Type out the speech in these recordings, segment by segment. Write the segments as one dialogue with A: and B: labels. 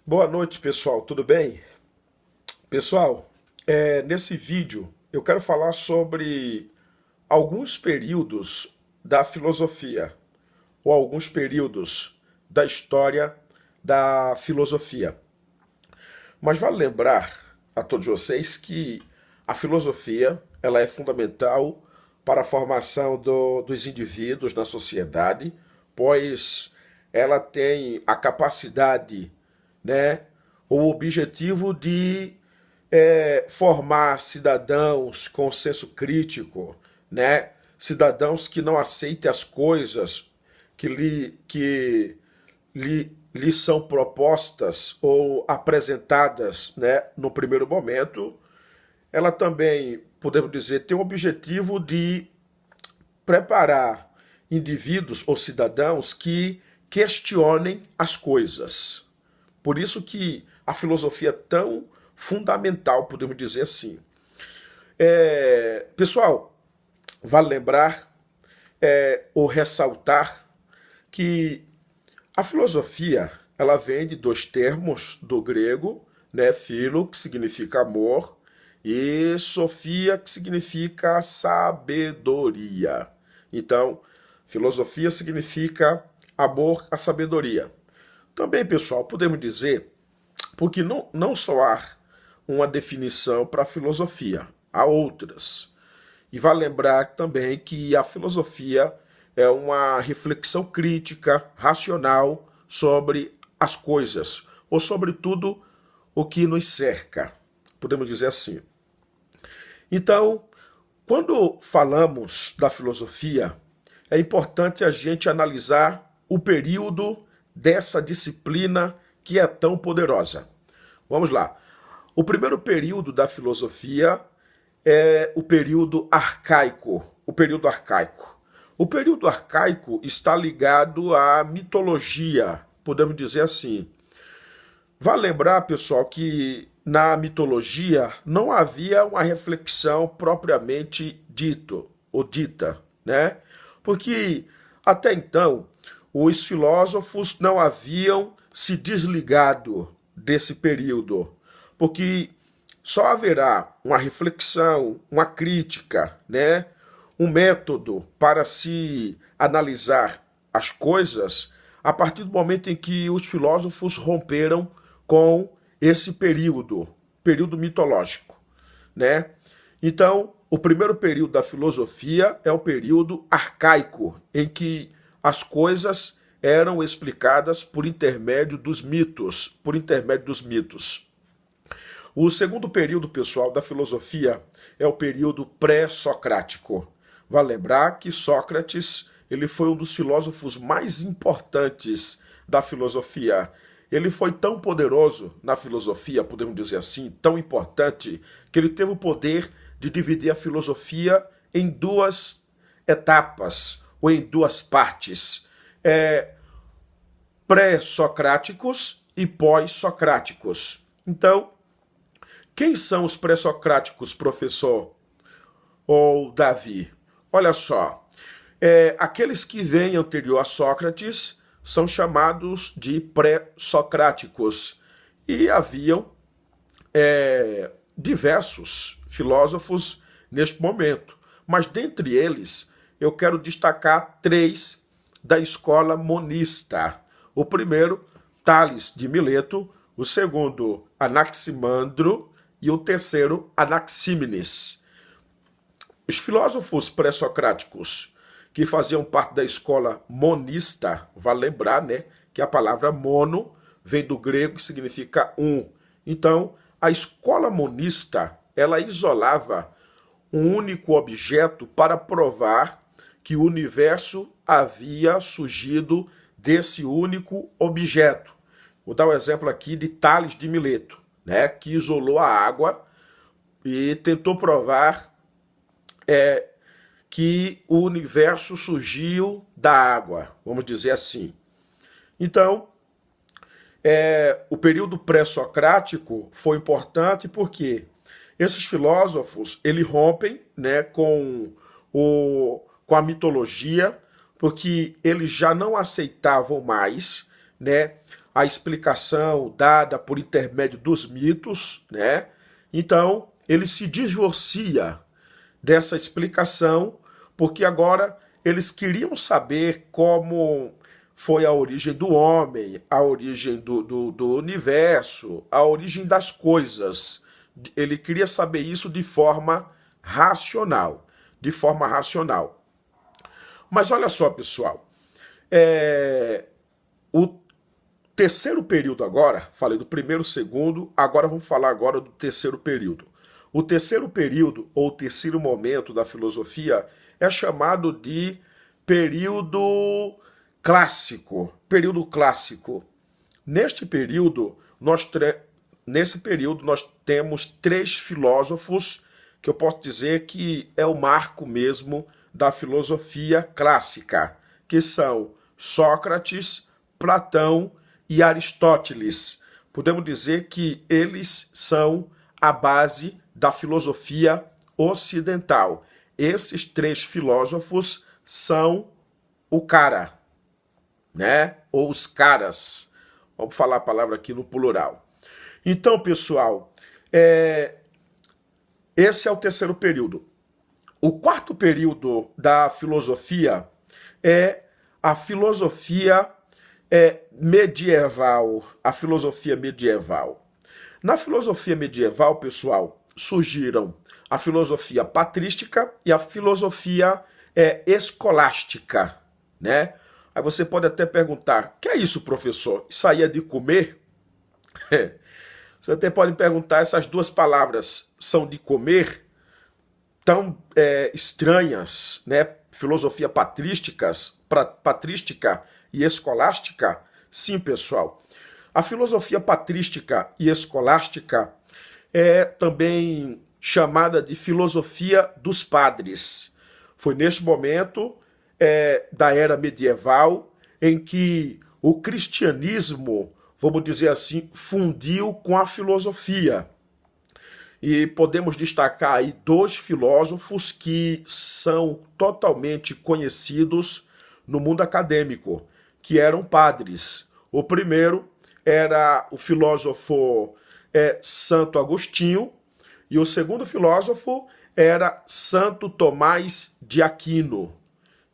A: Boa noite, pessoal. Tudo bem? Pessoal, nesse vídeo eu quero falar sobre alguns períodos da filosofia, ou alguns períodos da história da filosofia. Mas vale lembrar a todos vocês que a filosofia ela é fundamental para a formação dos indivíduos na sociedade, pois ela tem a capacidade, né, o objetivo de formar cidadãos com senso crítico, né, cidadãos que não aceitem as coisas que lhe são propostas ou apresentadas, né, no primeiro momento. Ela também, podemos dizer, tem o objetivo de preparar indivíduos ou cidadãos que questionem as coisas. Por isso que a filosofia é tão fundamental, podemos dizer assim. Pessoal, vale lembrar ou ressaltar que a filosofia ela vem de dois termos do grego, né, philo, que significa amor, e sofia, que significa sabedoria. Então, filosofia significa amor à sabedoria. Também, pessoal, podemos dizer, porque não só há uma definição para a filosofia, há outras. E vale lembrar também que a filosofia é uma reflexão crítica, racional sobre as coisas, ou sobre tudo o que nos cerca, podemos dizer assim. Então, quando falamos da filosofia, é importante a gente analisar o período dessa disciplina que é tão poderosa. Vamos lá. O primeiro período da filosofia é o período arcaico. O período arcaico. O período arcaico está ligado à mitologia, podemos dizer assim. Vale lembrar, pessoal, que na mitologia não havia uma reflexão propriamente dito ou dita, né? Porque até então os filósofos não haviam se desligado desse período, porque só haverá uma reflexão, uma crítica, né? Um método para se analisar as coisas a partir do momento em que os filósofos romperam com esse período mitológico, né? Então, o primeiro período da filosofia é o período arcaico, em que as coisas eram explicadas por intermédio dos mitos, O segundo período, pessoal, da filosofia é o período pré-socrático. Vale lembrar que Sócrates ele foi um dos filósofos mais importantes da filosofia. Ele foi tão poderoso na filosofia, podemos dizer assim, tão importante, que ele teve o poder de dividir a filosofia em duas etapas, ou em duas partes. Pré-socráticos e pós-socráticos. Então, quem são os pré-socráticos, professor? Ou Davi? Olha só, aqueles que vêm anterior a Sócrates são chamados de pré-socráticos. E haviam diversos filósofos neste momento. Mas dentre eles, eu quero destacar três da escola monista. O primeiro, Tales de Mileto, o segundo, Anaximandro, e o terceiro, Anaxímenes. Os filósofos pré-socráticos que faziam parte da escola monista, vale lembrar, né, que a palavra mono vem do grego e significa um. Então, a escola monista, ela isolava um único objeto para provar que o universo havia surgido desse único objeto. Vou dar um exemplo aqui de Tales de Mileto, né, que isolou a água e tentou provar que o universo surgiu da água, vamos dizer assim. Então, o período pré-socrático foi importante porque esses filósofos eles rompem, né, com a mitologia, porque eles já não aceitavam mais né, a explicação dada por intermédio dos mitos, né? Então, ele se divorcia dessa explicação, porque agora eles queriam saber como foi a origem do homem, a origem do universo, a origem das coisas. Ele queria saber isso de forma racional, de forma racional. Mas olha só, pessoal, o terceiro período agora, falei do primeiro, segundo, agora vamos falar agora do terceiro período. O terceiro período, ou terceiro momento da filosofia, é chamado de período clássico. Período clássico. Neste período, nós temos três filósofos que eu posso dizer que é o marco mesmo da filosofia clássica, que são Sócrates, Platão e Aristóteles. Podemos dizer que eles são a base da filosofia ocidental. Esses três filósofos são o cara, né? Ou os caras. Vamos falar a palavra aqui no plural. Então, pessoal, esse é o terceiro período. O quarto período da filosofia é a filosofia medieval. A filosofia medieval. Na filosofia medieval, pessoal, surgiram a filosofia patrística e a filosofia escolástica, né? Aí você pode até perguntar, o que é isso, professor? Isso aí é de comer? Você até pode perguntar, essas duas palavras são de comer? Tão estranhas, né? Filosofia patrística e escolástica? Sim, pessoal. A filosofia patrística e escolástica é também chamada de filosofia dos padres. Foi neste momento da era medieval em que o cristianismo, vamos dizer assim, fundiu com a filosofia. E podemos destacar aí dois filósofos que são totalmente conhecidos no mundo acadêmico, que eram padres. O primeiro era o filósofo Santo Agostinho, e o segundo filósofo era Santo Tomás de Aquino.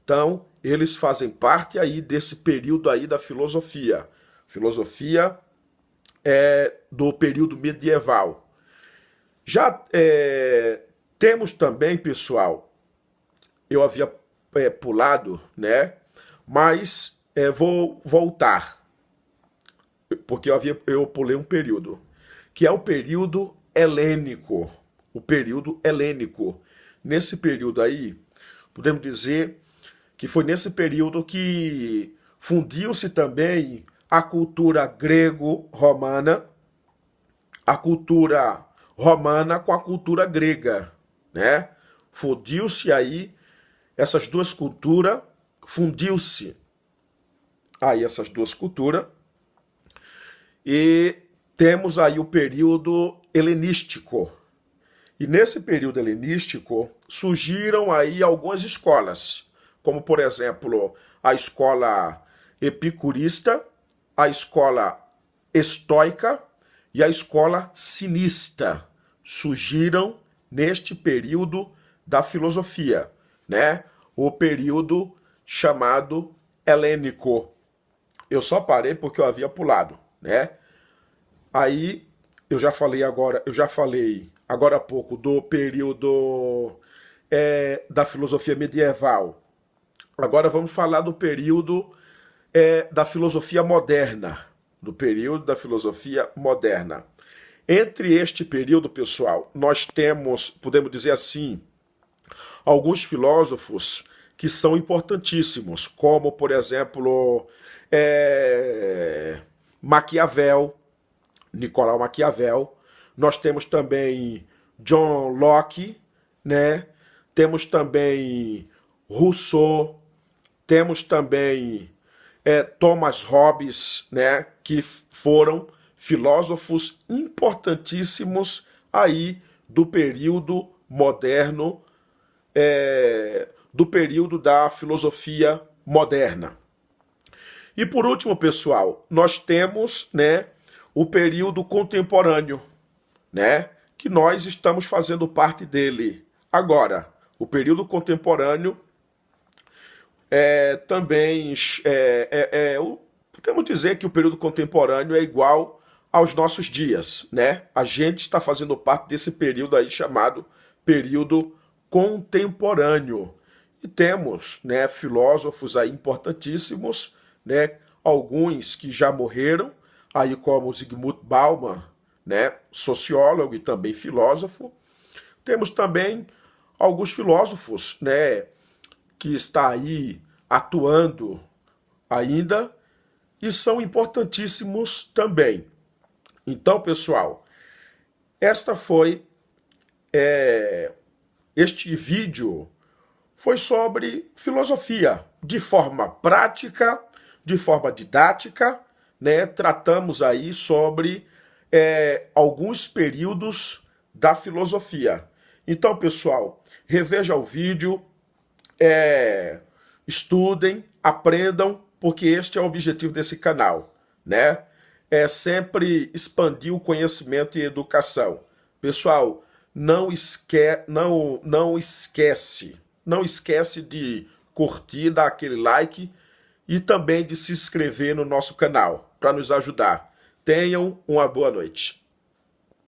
A: Então, eles fazem parte aí desse período aí da filosofia. Filosofia do período medieval. Já temos também, pessoal, eu havia pulado, né? Mas vou voltar, porque eu pulei um período, que é o período helênico. O período helênico. Nesse período aí, podemos dizer que foi nesse período que fundiu-se também a cultura grego-romana, a cultura romana com a cultura grega, né? Fundiu-se aí essas duas culturas, fundiu-se aí essas duas culturas, e temos aí o período helenístico. E nesse período helenístico surgiram aí algumas escolas, como por exemplo a escola epicurista, a escola estoica e a escola cinista. Surgiram neste período da filosofia, né? O período chamado helênico. Eu só parei porque eu havia pulado, né? Aí eu já falei agora há pouco do período da filosofia medieval. Agora vamos falar do período da filosofia moderna. Do período da filosofia moderna. Entre este período, pessoal, nós temos, podemos dizer assim, alguns filósofos que são importantíssimos, como, por exemplo, Maquiavel, Nicolau Maquiavel. Nós temos também John Locke, né? Temos também Rousseau, temos também Thomas Hobbes, né? Que foram filósofos importantíssimos aí do período moderno, do período da filosofia moderna. E por último, pessoal, nós temos, né, o período contemporâneo, né, que nós estamos fazendo parte dele agora. O período contemporâneo também podemos dizer que o período contemporâneo é igual aos nossos dias, né? A gente está fazendo parte desse período aí chamado período contemporâneo. E temos, né, filósofos aí importantíssimos, né, alguns que já morreram, aí como Zygmunt Bauman, né, sociólogo e também filósofo. Temos também alguns filósofos, né, que está aí atuando ainda e são importantíssimos também. Então, pessoal, este vídeo foi sobre filosofia, de forma prática, de forma didática, né? Tratamos aí sobre alguns períodos da filosofia. Então, pessoal, reveja o vídeo, estudem, aprendam, porque este é o objetivo desse canal, né? É sempre expandir o conhecimento e educação. Pessoal, não esquece de curtir, dar aquele like e também de se inscrever no nosso canal para nos ajudar. Tenham uma boa noite.